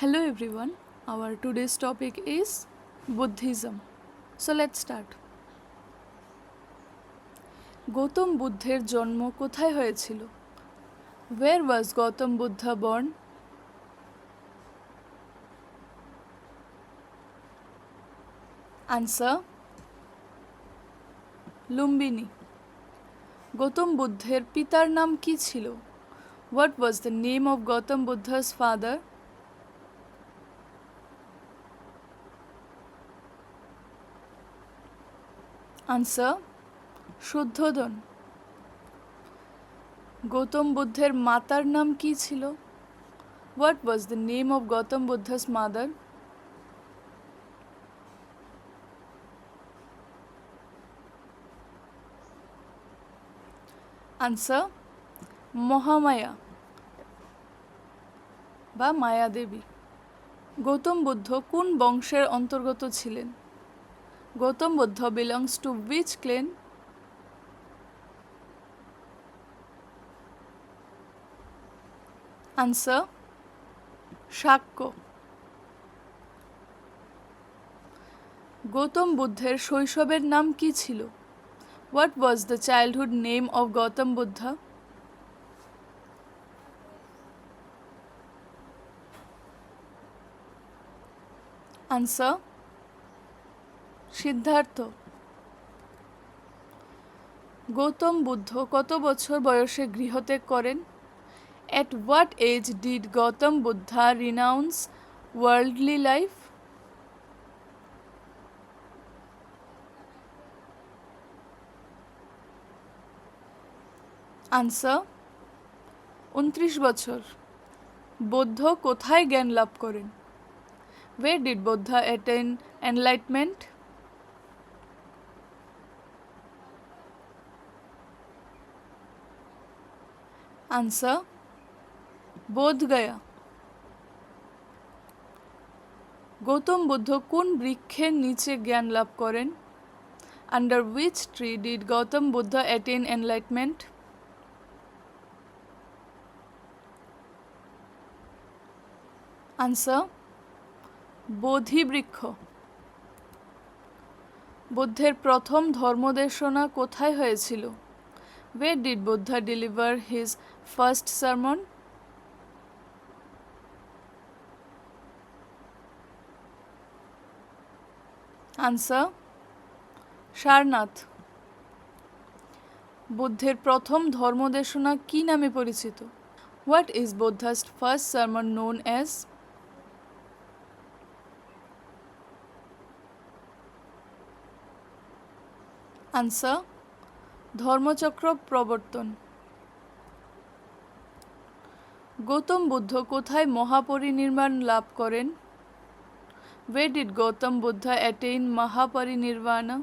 Hello everyone, our today's topic is Buddhism. So let's start. Gautam বুদ্ধের জন্ম কোথায় হয়েছিল? Where was Gautam Buddha born? Answer: Lumbini. Gautam বুদ্ধের পিতার নাম কি ছিল? What was the name of Gautam Buddha's father? Answer: শুদ্ধোদন। Gautam বুদ্ধের মাতার নাম কি ছিল? What was the name of Gautam Buddha's mother? Answer: Mahamaya বা মায়া দেবী। গৌতম বুদ্ধ কোন বংশের অন্তর্গত ছিলেন? Gautam Buddha belongs to which clan? Answer: Shakya. Gautam বুদ্ধের শৈশবের নাম কি ছিল? What was the childhood name of Gautam Buddha? Answer: Siddharth. Gautam Buddha কত বছর বয়সে গৃহত্যাগ করেন? At what age did Gautam Buddha renounce worldly life? Answer: 29 বছর। বৌদ্ধ কোথায় জ্ঞান লাভ করেন? Where did Buddha attain enlightenment? Answer: Bodh Gaya. Gautam Buddha কোন বৃক্ষের নিচে জ্ঞান লাভ করেন? Under which tree did Gautam Buddha attain enlightenment? Answer: বোধি বৃক্ষ। বুদ্ধের প্রথম ধর্মদেশনা কোথায় হয়েছিল? Where did Buddha deliver his first sermon? Answer: Sarnath. বুদ্ধের প্রথম ধর্মদেশনা কি নামে পরিচিত? What is Buddha's first sermon known as? Answer: ধর্মচক্র প্রবর্তন। গৌতম বুদ্ধ কোথায় মহাপরিনির্বাণ লাভ করেন? Where did Gautam Buddha attain Mahaparinirvana?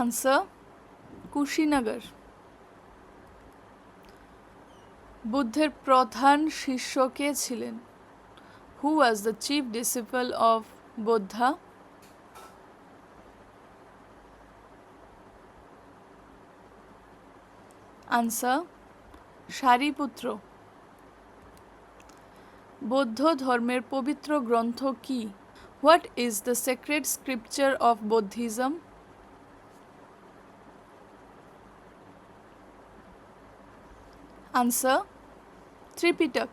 Answer: Kushinagar. বুদ্ধের প্রধান শিষ্য কে ছিলেন? Who was the chief disciple of Buddha? Answer: Sariputra. বৌদ্ধ ধর্মের পবিত্র গ্রন্থ কি? What is the sacred scripture of Buddhism? Answer: Tripitak,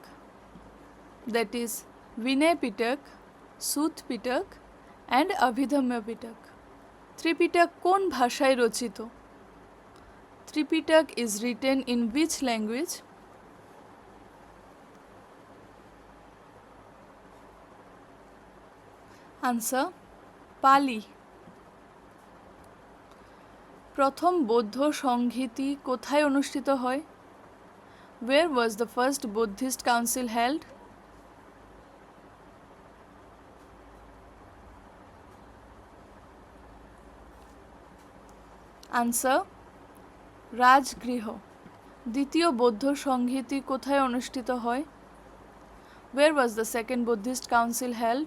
that is Vinay Pitak, Sut Pitak and Abhidhamya Pitak. Tripitak কোন ভাষায় রচিত? Tripitak is written in which language? Answer: পালি। প্রথম বৌদ্ধ সংহিতি কোথায় অনুষ্ঠিত হয়? Where was the first Buddhist council held? Answer: Rajgriha. দ্বিতীয় বৌদ্ধ সংহিতি কোথায় অনুষ্ঠিত হয়? Where was the second Buddhist council held?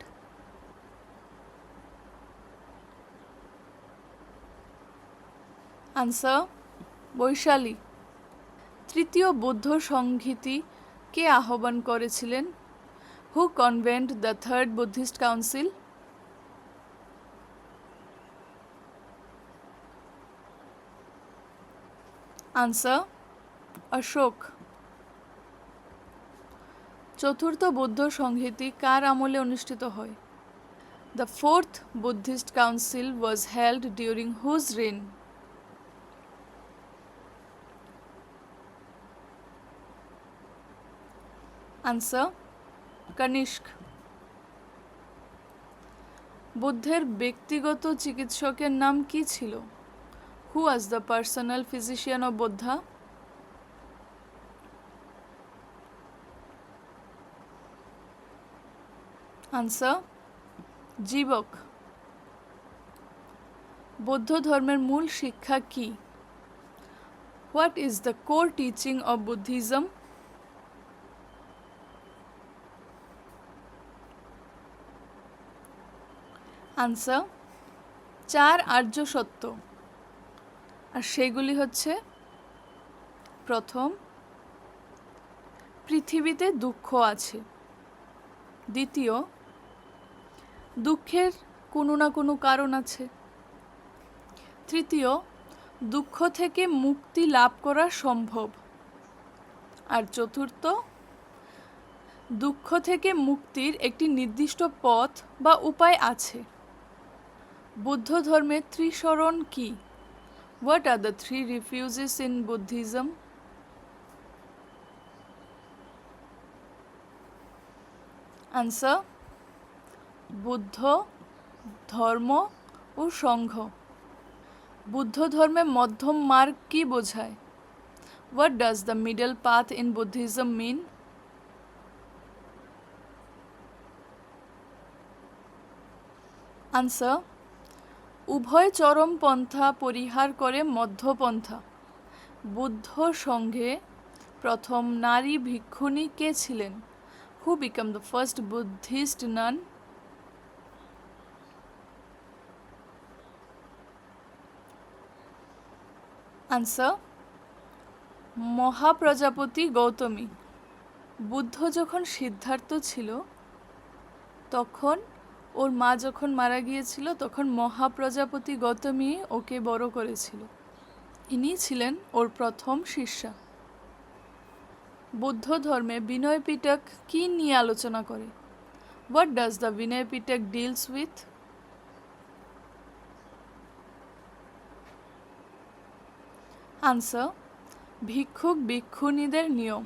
Answer: Vaishali. তৃতীয় বৌদ্ধ সংহিতি কে আহ্বান করেছিলেন? Who convened the third Buddhist council? Answer Ashok. চতুর্থ বৌদ্ধ সংহিতি কার আমলে অনুষ্ঠিত হয়? The fourth Buddhist council was held during whose reign? Answer Kanishka. বুদ্ধের ব্যক্তিগত চিকিৎসকের নাম কি ছিল? Who was the personal physician of Buddha? Answer জীবক। বৌদ্ধ ধর্মের মূল শিক্ষা কি? What is the core teaching of Buddhism? Answer চার আর্য সত্য, আর সেগুলি হচ্ছে: প্রথম, পৃথিবীতে দুঃখ আছে। দ্বিতীয়, দুঃখের কোনো না কোনো কারণ আছে। তৃতীয়, দুঃখ থেকে মুক্তি লাভ করা সম্ভব। আর চতুর্থ, দুঃখ থেকে মুক্তির একটি নির্দিষ্ট পথ বা উপায় আছে। বুদ্ধ ধর্মের ত্রিশরণ কি? What are the three refuges in Buddhism? Answer Buddha, ধর্ম ও সংঘ। বুদ্ধ ধর্মে মধ্যম মার্গ কি বোঝায়? What does the middle path in Buddhism mean? Answer উভয় চরম পন্থা পরিহার করে মধ্যপন্থা। বুদ্ধ সংঘে প্রথম নারী ভিক্ষুণী কে ছিলেন? Who became the first Buddhist nun? Answer Mahaprajapati Gautami. Buddha যখন সিদ্ধার্থ ছিল, তখন ওর মা যখন মারা গিয়েছিল, তখন মহাপ্রজাপতি গৌতমী ওকে বড় করেছিল। ইনি ছিলেন ওর প্রথম শিষ্যা। বৌদ্ধ ধর্মে বিনয় পিটক কি নিয়ে আলোচনা করে? What does the Vinaya Pitaka deals with? Answer ভিক্ষুক ভিক্ষুণীদের নিয়ম।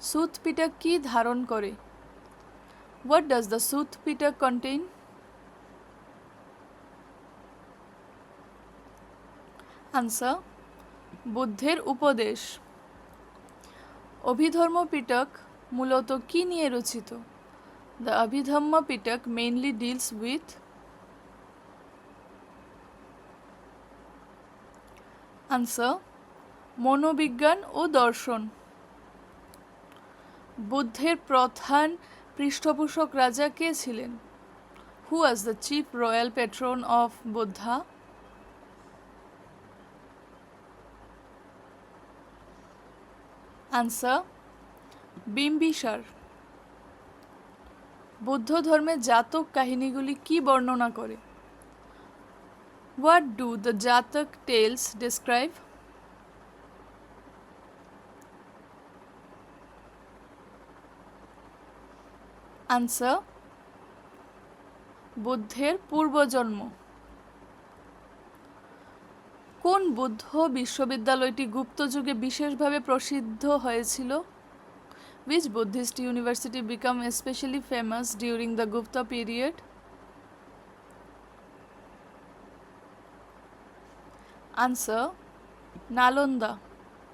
সুত পিটক কি ধারণ করে? What does the Sut Pitaka contain? Answer বুদ্ধের উপদেশ। অভিধর্ম পিটক মূলত কি নিয়ে রচিত? The Abhidhamma Pitaka mainly deals with answer মনোবিজ্ঞান ও দর্শন। বুদ্ধের প্রধান পৃষ্ঠপোষক রাজা কে ছিলেন? Who was the chief royal patron of Buddha? Answer Bimbisara. বৌদ্ধ ধর্মের জাতক কাহিনীগুলি কি বর্ণনা করে? What do the Jatak tales describe? Answer বুদ্ধের পূর্বজন্ম। কোন বৌদ্ধ বিশ্ববিদ্যালয়টি গুপ্ত যুগে বিশেষভাবে প্রসিদ্ধ হয়েছিল? Which Buddhist university became especially famous during the Gupta period? Answer Nalanda.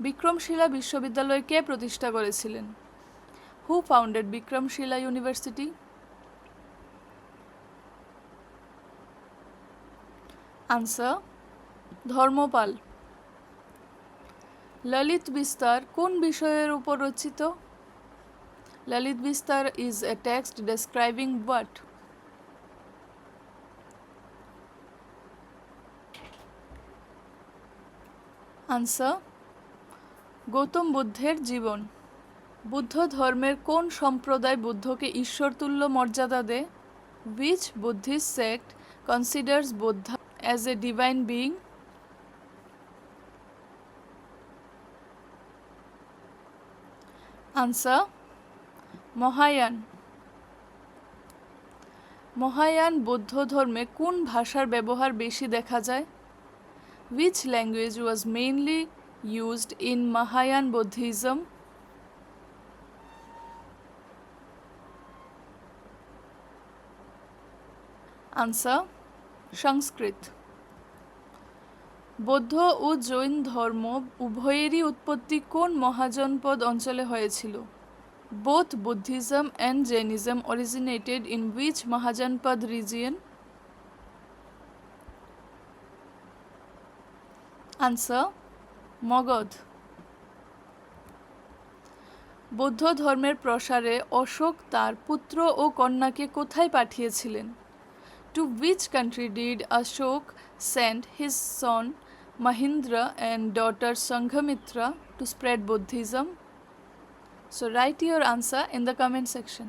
Vikramshila বিশ্ববিদ্যালয় কে প্রতিষ্ঠা করেছিলেন? Who founded Bikramshila University? Answer Dharmapala. Lalita Vistara কোন বিষয়ের উপর রচিত? ললিত বিস্তার is a text describing what? Answer Gautam বুদ্ধের জীবন। বুদ্ধ ধর্মের কোন সম্প্রদায় বুদ্ধকে ঈশ্বরতুল্য মর্যাদা দেয়? Which Buddhist sect considers Buddha as a divine being? Answer: Mahayana. Mahayana বৌদ্ধ ধর্মে কোন ভাষার ব্যবহার বেশি দেখা যায়? Which language was mainly used in Mahayana Buddhism? Answer: সংস্কৃত। বৌদ্ধ ও জৈন ধর্ম উভয়েরই উৎপত্তি কোন মহাজনপদ অঞ্চলে হয়েছিল? Both Buddhism and Jainism originated in which Mahajanpad region? Answer: Magadha. বৌদ্ধ ধর্মের প্রসারে অশোক তার পুত্র ও কন্যাকে কোথায় পাঠিয়েছিলেন? To which country did Ashok send his son Mahindra and daughter Sanghamitra to spread Buddhism? So write your answer in the comment section.